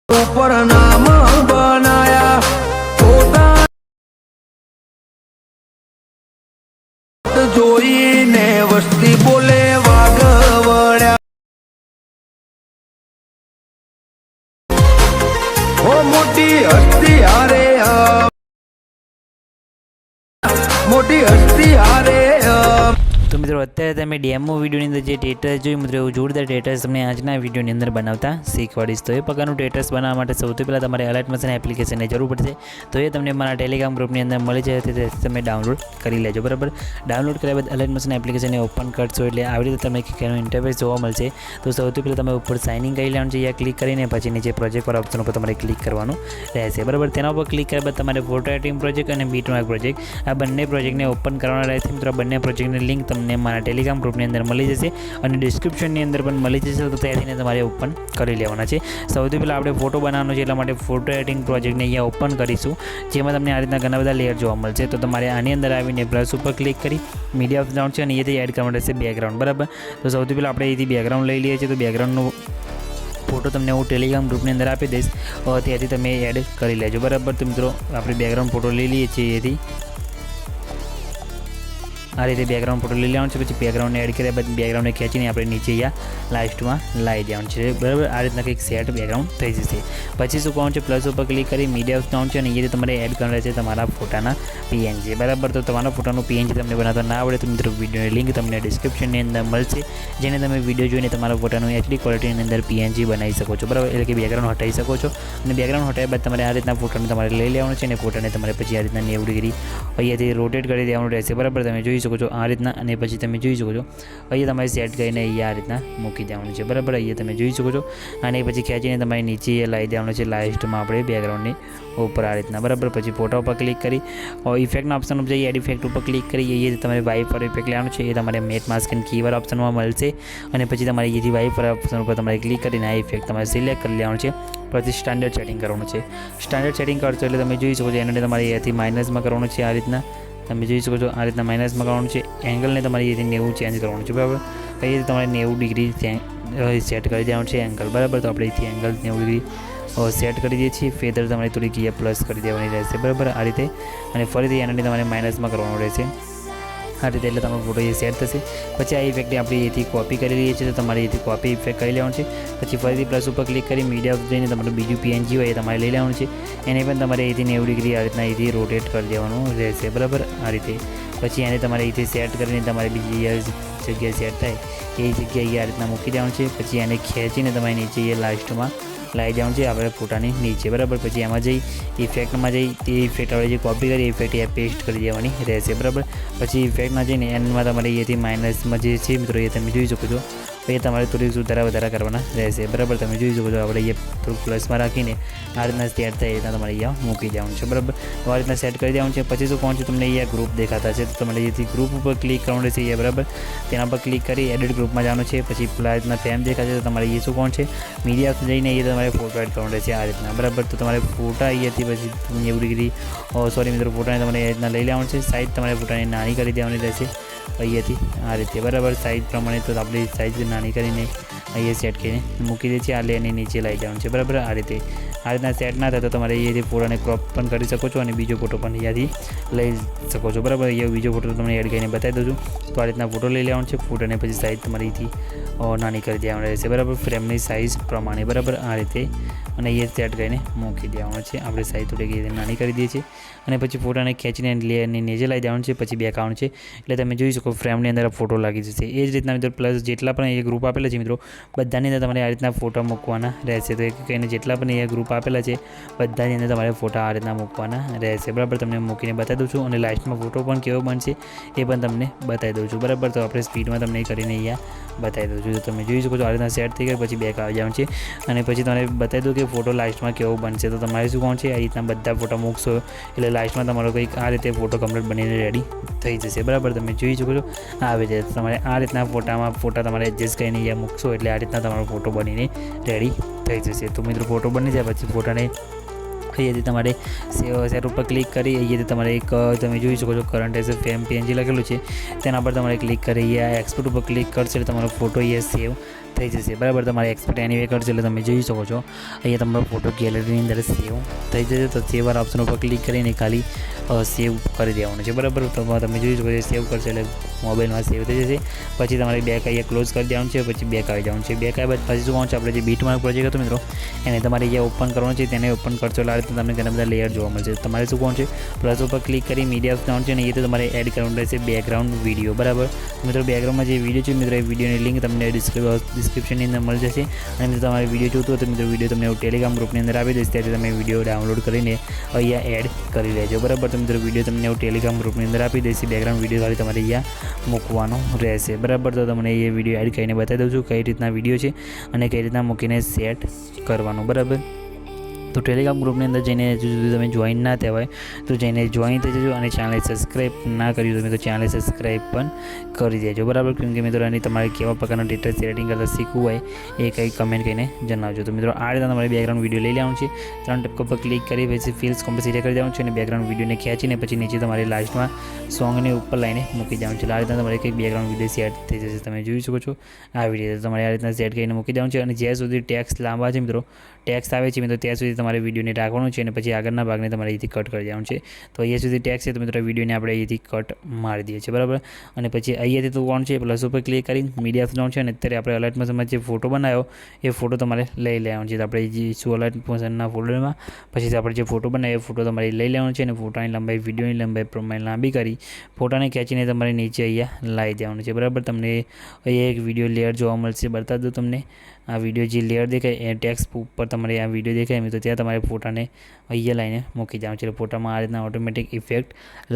ઉપર નામ બનાયા પોતા જોઈને વસ્તી બોલે વાઘ વળ્યા હો મોટી હસ્તી હારે મોટી હસ્તી હારે તો મિત્રો અત્યારે તમે ડેમો વિડીયોની અંદર જે ટેટસ જોયું મિત્રો એવું જોરદાર ટેટસ તમને આજના વિડીયોની અંદર બનાવતા શીખવાડીશ. તો એ પ્રકારનું ટેટસ બનાવવા માટે સૌથી પહેલાં તમારે અલર્ટ મશીન એપ્લિકેશનની જરૂર પડશે. તો એ તમને મારા ટેલિગ્રામ ગ્રુપની અંદર મળી જાય તે તમે ડાઉનલોડ કરી લેજો. બરાબર, ડાઉનલોડ કર્યા બાદ અલર્ટ મશીન એપ્લિકેશનને ઓપન કરશો એટલે આવી રીતે તમને એનું ઇન્ટરફેસ જોવા મળશે. તો સૌથી પહેલાં તમે ઉપર સાઇનિંગ કરી લેવાનું છે. અહીંયા ક્લિક કરીને પછી નીચે પ્રોજેક્ટ પર ઓપ્શન ઉપર તમારે ક્લિક કરવાનું રહેશે. બરાબર, તેના ઉપર ક્લિક કર્યા બાદ તમારે ફોટો એડિટિંગ પ્રોજેક્ટ અને બીટમાર્ક પ્રોજેક્ટ આ બંને પ્રોજેક્ટને ઓપન કરવાના રહેશે. મિત્રો બંને પ્રોજેક્ટની લિંક તમને મારા ટેલિગ્રામ ગ્રુપની અંદર મળી જશે અને ડિસ્ક્રિપ્શનની અંદર પણ મળી જશે. તો ત્યાંથી તમારે ઓપન કરી લેવાના છે. સૌથી પહેલાં આપણે ફોટો બનાવવાનો છે, એટલા માટે ફોટો એડિટિંગ પ્રોજેક્ટને અહીંયા ઓપન કરીશું, જેમાં તમને આ રીતના ઘણા બધા લેયર જોવા મળશે. તો તમારે આની અંદર આવીને પ્લસ ઉપર ક્લિક કરી મીડિયા ઓપ્શન છે અને અહીંયાથી એડ કરવાનું રહેશે બેકગ્રાઉન્ડ. બરાબર, તો સૌથી પહેલાં આપણે અહીંથી બેકગ્રાઉન્ડ લઈ લઈએ છીએ. તો બેકગ્રાઉન્ડનો ફોટો તમને હું ટેલિગ્રામ ગ્રુપની અંદર આપી દઈશ, ત્યાંથી તમે એડ કરી લેજો. બરાબર, તો મિત્રો આપણે બેકગ્રાઉન્ડ ફોટો લઈ લઈએ છીએ. એથી આ રીતે બેકગ્રાઉન્ડ ફોટો લઈ લેવાનું છે. પછી બેકગ્રાઉન્ડને એડ કર્યા બાદ બેકગ્રાઉન્ડને ખેંચીને આપણે નીચે અહીંયા લાસ્ટમાં લાવી દેવાનું છે. બરાબર, આ રીતના કંઈક સેટ બેકગ્રાઉન્ડ થઈ જશે. પછી શું કરવાનું છે, પ્લસ ઉપર ક્લિક કરી મીડિયા ઓપ્શન છે અને અહીંયાથી તમારે એડ કરવાનું રહેશે તમારા ફોટાના પીએનજી. બરાબર, તો તમારા ફોટાનું પીએનજી તમને બનાવતા ના આવડે તો મિત્રો વિડીયોની લિંક તમને ડિસ્ક્રિપ્શનની અંદર મળશે, જેને તમે વિડીયો જોઈને તમારા ફોટાનું એચડી ક્વોલિટીની અંદર પીએનજી બનાવી શકો છો. બરાબર, એટલે કે બેકગ્રાઉન્ડ હટાવી શકો છો. અને બેકગ્રાઉન્ડ હટાવ્યા બાદ તમારે આ રીતના ફોટાને તમારે લઈ લેવાનું છે અને ફોટાને તમારે પછી આ રીતના 90 ડિગ્રી અહીંયાથી રોટેટ કરી દેવાનું રહેશે. બરાબર, તમે જોઈ શકો છો આ રીતના. અને પછી તમે જોઈ શકો છો અહીંયા તમારે સેટ કરીને અહીંયા આ રીતના મૂકી દેવાનું છે. બરાબર, અહીંયા તમે જોઈ શકો છો. અને પછી ખેંચીને તમારે નીચે લાવી દેવાનું છે લાસ્ટમાં આપણે બેકગ્રાઉન્ડની ઉપર આ રીતના. બરાબર, પછી ફોટા ઉપર ક્લિક કરી ઇફેક્ટના ઓપ્શન ઉપર જઈ એડ ઇફેક્ટ ઉપર ક્લિક કરી અહીંયા તમારે વાઇપર ઇફેક્ટ લેવાનું છે. એ તમારે મેટ માસ્ક એન્ડ કીવર ઓપ્શનમાં મળશે. અને પછી તમારે અહીંયાથી વાઇપર ઓપ્શન ઉપર તમારે ક્લિક કરીને આ ઇફેક્ટ તમારે સિલેક્ટ કરી લેવાનું છે. પછી સ્ટાન્ડર્ડ સેટિંગ કરવાનું છે. સ્ટાન્ડર્ડ સેટિંગ કરશો એટલે તમે જોઈ શકો છો એને તમારે અહીંયાથી માઇનસમાં કરવાનું છે. આ રીતના તમે જોઈ શકો છો આ રીતના માઇનસમાં કરવાનું છે. એંગલને તમારે અહીંયાથી 90 ચેન્જ કરવાનું છે. બરાબર, અહીંયાથી તમારે 90 ડિગ્રી સેટ કરી દેવાનું છે એંગલ. બરાબર, તો આપણે અહીંથી એંગલ 90 ડિગ્રી સેટ કરી દઈએ છીએ. ફેદર તમારે થોડીક અહીંયા પ્લસ કરી દેવાની રહેશે. બરાબર, આ રીતે. અને ફરીથી એનાથી તમારે માઇનસમાં કરવાનું રહેશે આ રીતે, એટલે તમારો ફોટો એ સેટ થશે. પછી આ ઇફેક્ટને આપણે અહીંથી કોપી કરી લઈએ છીએ. તો તમારે અહીંથી કોપી ઇફેક્ટ કરી લેવાનું છે. પછી ફરીથી પ્લસ ઉપર ક્લિક કરી મીડિયા જઈને તમારું બીજું પીએનજી હોય એ તમારે લઈ લેવાનું છે. એને પણ તમારે અહીંથી 90 ડિગ્રી આ રીતના અહીંથી રોટેટ કરી દેવાનું રહેશે. બરાબર, આ રીતે. પછી એને તમારે અહીંથી સેટ કરીને તમારે બીજી જગ્યાએ સેટ થાય એ જગ્યાએ આ રીતના મૂકી દેવાનું છે. પછી એને ખેંચીને તમારે નીચે એ લાસ્ટમાં લાવી દેવાનું છે આપણે ફોટાની નીચે. બરાબર, પછી એમાં જઈ ઇફેક્ટમાં જઈ તે ઇફેક્ટ આપણે જે કોપી કરી ઇફેક્ટ એ પેસ્ટ કરી દેવાની રહેશે. બરાબર, પછી ઇફેક્ટમાં જઈને એન્ડમાં તમારે અહીંયાથી માઇનસમાં જે છે મિત્રો એ તમે જોઈ શકો છો એ તમારે થોડીક સુધારા વધારા કરવાના રહેશે. બરાબર, તમે જોઈ શકો છો આપણે અહીંયા થોડુંક પ્લસમાં રાખીને આ રીતના સેટ થાય એ રીતના તમારે અહીંયા મૂકી દેવાનું છે. બરાબર, તો આ રીતના સેટ કરી દેવાનું છે. પછી શું કોણ છે તમને અહીંયા ગ્રુપ દેખાતા છે, તો તમારે અહીંયાથી ગ્રુપ ઉપર ક્લિક કરવાનું રહેશે. અહીંયા બરાબર, તેના પર ક્લિક કરી એડિટ ગ્રુપમાં જવાનું છે. પછી આ રીતના ફેમ દેખાશે તો તમારે એ શું કોણ છે મીડિયા જઈને અહીંયા તમારે ફોટો એડ કરવાનો રહેશે આ રીતના. બરાબર, તો તમારે ફોટા અહીંયાથી પછી 90 ડિગ્રી સોરી મિત્રો ફોટાને તમારે એ રીતના લઈ લેવાનું છે. સાઇઝ તમારે ફોટાને નાની કરી દેવાની રહેશે અહીંયાથી આ રીતે. બરાબર, સાઇઝ પ્રમાણે તો આપણી સાઇઝ નાની કરીને અહીંયા સેટ કરીને મૂકી દે છે. આ લેની નીચે લાવી દેવાનું છે. બરાબર, આ રીતે. આ રીતના સેટ ના થાય તો તમારે અહીંયાથી ફોટોને ક્રોપ પણ કરી શકો છો અને બીજો ફોટો પણ અહીંયાથી લઈ શકો છો. બરાબર, અહીંયા બીજો ફોટો તમને એડ કરીને બતાવી દઉં છું. તો આ રીતના ફોટો લઈ લેવાનો છે. ફોટોને પછી સાઇઝ તમારી અહીંથી નાની કરી દેવાની રહેશે. બરાબર, ફ્રેમની સાઇઝ પ્રમાણે. બરાબર, આ રીતે. અને અહીંયા સેટ કરીને મૂકી દેવાનું છે. આપણે સાઇઝ થોડીક નાની કરી દઈએ છીએ અને પછી ફોટાને ખેંચીને લેયરની નીચે લાવી દેવાનું છે. પછી બેક આવવાનું છે એટલે તમે જોઈ શકો ફ્રેમની અંદર ફોટો લાગી જશે. એ જ રીતના મિત્રો પ્લસ જેટલા પણ એ ગ્રુપ આપેલા છે મિત્રો બધાની અંદર તમારે આ રીતના ફોટા મૂકવાના રહેશે. તો એક કહીને જેટલા પણ એ ગ્રુપ આપેલા છે બધાની અંદર તમારે ફોટા આ રીતના મૂકવાના રહેશે. બરાબર, તમને મૂકીને બતાવી દઉં છું અને લાસ્ટમાં ફોટો પણ કેવો બનશે એ પણ તમને બતાવી દઉં છું. બરાબર, તો આપણે સ્પીડમાં તમને કરીને અહીંયા બતાવી દઉં છું. તો તમે જોઈ શકો છો આ રીતના સેટ થઈ ગયા પછી બેક આવી જવાનું છે. અને પછી તમને બતાવી દઉં કે ફોટો લાસ્ટમાં કેવો બનશે. તો તમારે શું કોણ છે આ રીતના બધા ફોટા મૂકશો એટલે લાસ્ટમાં તમારો કંઈક આ રીતે ફોટો કમ્પ્લીટ બનીને રેડી થઈ જશે. બરાબર, તમે જોઈ શકો છો આવી રીતે તમારે આ રીતના ફોટા તમારે એડજસ્ટ કરીને અહીંયા મૂકશો એટલે આ રીતના તમારો ફોટો બનીને રેડી થઈ જશે. તો મિત્રો ફોટો બની જાય પછી ફોટાને અહીંયાથી તમારે સેટ ઉપર ક્લિક કરી અહીંયાથી તમારે એક તમે જોઈ શકો છો કરંટ એઝ ફેમ પીએનજી લખેલું છે તેના પર તમારે ક્લિક કરી અહીંયા એક્સપોર્ટ ઉપર ક્લિક કરશો એટલે તમારો ફોટો અહીંયા સેવ થઈ જશે બરાબર. તમારે એક્સપોર્ટ એનીવે કરશો એટલે તમે જોઈ શકો છો અહીંયા તમારો ફોટો ગેલેરીની અંદર સેવ થઈ જશે. તો સેવ વાળા ઓપ્શન ઉપર ક્લિક કરીને ખાલી સેવ કરી દેવાનું છે બરાબર. તો તમે જોઈ શકો છો સેવ કરશો એટલે મોબાઈલમાં સેવ થઈ જશે. પછી તમારે બેક અહીંયા ક્લોઝ કરી દેવાનું છે. પછી બેક આવી જવાનું છે. બેક આવ્યા બાદ પછી શું કરવાનું છે, આપણે જે બીટમાર્ક પ્રોજેક્ટ હતો મિત્રો એને તમારે અહીંયા ઓપન કરવાનું છે. તેને ઓપન કરશો એટલે આ રીતે તમને ઘણા બધા લેયર જોવા મળશે. તમારે શું કરવાનું છે, પ્લસ ઉપર ક્લિક કરી મીડિયા ઓપ્શન છે ને એ તો તમારે એડ કરવાનું રહેશે બેકગ્રાઉન્ડ વિડીયો બરાબર. મિત્રો બેકગ્રાઉન્ડમાં જે વિડીયો છે મિત્રો એ વિડીયોની લિંક તમને ડિસ્ક્રિપ્શનની અંદર મળી જશે. અને મિત્રો તમારે વિડીયો જોતો હોય તો મિત્રો વિડીયો તમને ટેલિગ્રામ ગ્રુપની અંદર આપી દઈશ. ત્યાંથી તમે વિડીયો ડાઉનલોડ કરીને અહીંયા એડ કરી લેજો બરાબર. તો મિત્રો વિડીયો તમને ટેલિગ્રામ ગ્રુપની અંદર આપી દઈશ. બેકગ્રાઉન્ડ વિડીયો ખાલી તમારે અહીંયા મૂકવાનો રહેશે બરાબર. તો તમને એ વિડીયો એડ કરીને બતાવી દઉં છું કઈ રીતના વિડીયો છે અને કઈ રીતના મૂકીને સેટ કરવાનું બરાબર. તો ટેલિગ્રામ ગ્રુપની અંદર જઈને હજુ સુધી તમે જોઈન ના થયા હોય તો જઈને જોઈન થઈ જજો. અને ચેનલ સબસ્ક્રાઈબ ના કર્યું તો મિત્રો ચેનલ સબસ્ક્રાઈબ પણ કરી દેજો બરાબર. કેમ કે મિત્રો એની તમારે કેવા પ્રકારના ડેટા સેટિંગ કરતાં શીખવું હોય એ કંઈ કમેન્ટ કરીને જણાવજો. તો મિત્રો આ રીતે તમારે બેકગ્રાઉન્ડ વિડીયો લઈ લેવાનું છે. 3 ટપકા પર ક્લિક કરી પછી ફિલ્સ કોમ્પોઝિટ કરી દેવાનું છે અને બેકગ્રાઉન્ડ વિડીયોને ખેંચીને પછી નીચે તમારે લાસ્ટમાં સોંગની ઉપર લાઈને મૂકી દેવાનું છે. આ રીતના તમારે કંઈક બેકગ્રાઉન્ડ વિડીયો સેટ થઈ જશે. તમે જોઈ શકો છો આ વિડીયો તમારે આ રીતના સેટ કરીને મૂકી દેવાનું છે. અને જ્યાં સુધી ટેક્સ લાંબા છે મિત્રો ટેક્સ આવે છે મિત્રો ત્યાં સુધી તમારે વિડીયોને રાખવાનું છે અને પછી આગળના ભાગને તમારે અહીંથી કટ કરી દેવાનું છે. તો અહીંયા સુધી ટેક્સ છે તો મિત્રો વિડીયોને આપણે અહીંથી કટ મારી દઈએ છીએ બરાબર. અને પછી અહીંયાથી તો કોણ છે પ્લસ ઉપર ક્લિક કરી મીડિયા ઓપ્શન છે અને અત્યારે આપણે અલર્ટમાં સમજ જે ફોટો બનાવ્યો એ ફોટો તમારે લઈ લેવાનો છે. તો આપણે જે શું અલર્ટ પોઝનના ફોલ્ડરમાં પછી આપણે જે ફોટો બનાવ્યો એ ફોટો તમારે લઈ લેવાનો છે અને ફોટાની લંબાઈ વિડીયોની લંબાઈ પ્રમાણે લાંબી કરી ફોટાને ખેંચીને તમારે નીચે અહીંયા લાવી દેવાનું છે બરાબર. તમને અહીંયા એક વિડીયો લેયર જોવા મળશે. બતા દો તમને આ વિડીયો જે લેયર દેખાય એ ટેક્સ ઉપર તમારે આ વિડીયો દેખાય તો ત્યાં તમારે ફોટાને અહીંયા લાઈને મૂકી દેવાનું છે. ફોટામાં આ રીતના ઓટોમેટિક ઇફેક્ટ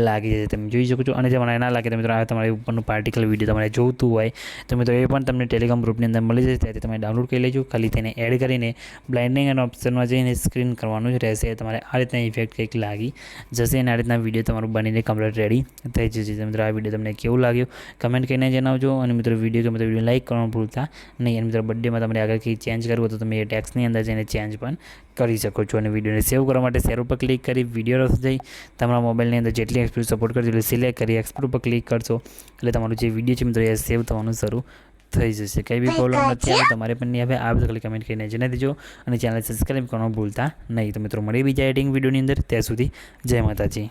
લાગી જશે. તમે જોઈ શકો છો. અને જો મને ના લાગે તો મિત્રો આ તમારે ઉપરનું પાર્ટિકલ વિડીયો તમારે જોઈતું હોય તો મિત્રો એ પણ તમને ટેલિગ્રામ ગ્રુપની અંદર મળી જશે. ત્યાંથી તમે ડાઉનલોડ કરી લેજો. ખાલી તેને એડ કરીને બ્લાઇન્ડિંગ અને ઓપ્શનમાં જઈને સ્ક્રીન કરવાનું જ રહેશે. તમારે આ રીતના ઇફેક્ટ કંઈક લાગી જશે અને આ રીતના વિડીયો તમારું બનીને કમ્પ્લીટ રેડી થઈ જશે. મિત્રો આ વિડીયો તમને કેવું લાગ્યું કમેન્ટ કરીને જણાવજો. અને મિત્રો વિડીયો ગમે તો વિડીયો લાઈક કરવાનું ભૂલતા નહીં. અને મિત્રો બર્થડેમાં તમારે આગળ કંઈ ચેન્જ કરવું તો તમે એ ટેક્સની અંદર જઈને ચેન્જ પણ કરી શકો છો. અને વિડીયોને સેવ કરવા માટે શેર ઉપર ક્લિક કરી વિડીયો રસ જઈ તમારા મોબાઈલની અંદર જેટલી એક્સપોર્ટ સપોર્ટ કરજો એટલે સિલેક્ટ કરી એક્સપોર્ટ ઉપર ક્લિક કરશો એટલે તમારું જે વિડીયો છે મિત્રો એ સેવ થવાનું શરૂ થઈ જશે. કંઈ બી પ્રોબ્લેમ નથી આવે તમારે પણ નહીં આવે આ બધું ખાલી કમેન્ટ કરીને જણાવી દેજો. અને ચેનલ સબસ્ક્રાઈબ કરવાનું ભૂલતા નહીં. તો મિત્રો મળીએ બીજા એડિટિંગ વિડીયોની અંદર. ત્યાં સુધી જય માતાજી.